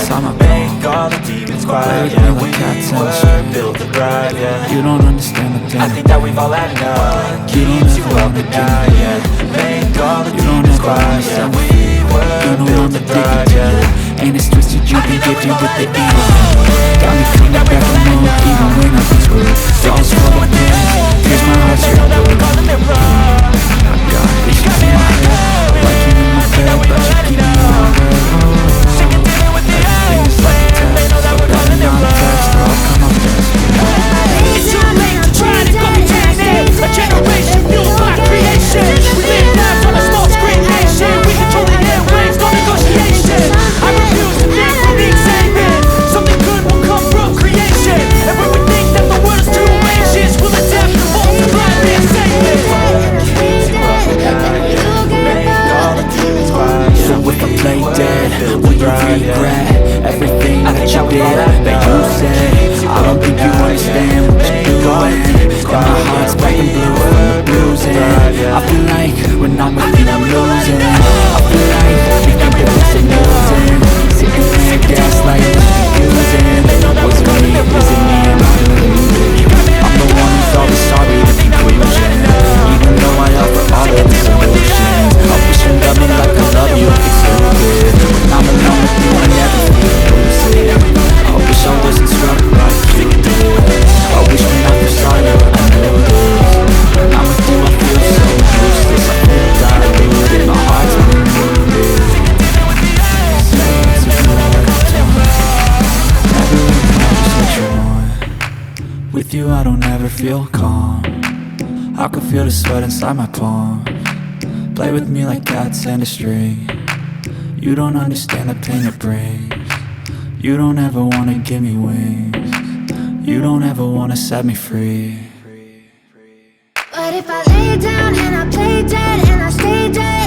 inside my make all the demons quiet, yeah. We were built to thrive, yeah. You don't understand the pain. I think that we've all had enough. Keeps you up at night, yeah. Make all the demons quiet, yeah. We were built to thrive, yeah. And it's twisted, you've been gifted with the evil. Got me coming back for more, even when I've been screwed. Dolls full of pain, here's my heart straight blue. I got issues in my head, like you in my bed, but you keep me on red. Everything is like a test, so got me on text, or I'll come up best. It's too late to try to contain a generation fueled by creation. We live lives on a small screen nation. We control the airwaves, no negotiation. I refuse to think we're being saving. Something good will come from creation. And when we think that the world is too anxious, we'll adapt and multiply, reinstate it. So if I play dead, will you regret everything that you did, that you said? I don't think you understand what you're doing. And my heart's black and blue from the bruising. I feel like when I'm with you I'm losing. I feel like we think that we're losing. Sitting there gaslighting, confusing. Was it me, is it me, am I deluded? I'm the one who's always sorry, the conclusion. Even though I offer all of the solutions, I wish you loved me like I love you, it's stupid. When I'm alone with you I never feel lucid. I wish I wasn't struck like you did. I wish when I feel sorry I knew this. When I'm with you I feel so useless. I feel diluted, my heart's been wounded. Never really know just what you want. With you I don't ever feel calm. I can feel the sweat inside my palm. Play with me like cats and a string. You don't understand the pain it brings. You don't ever wanna give me wings. You don't ever wanna set me free. But if I lay down and I play dead and I stay dead,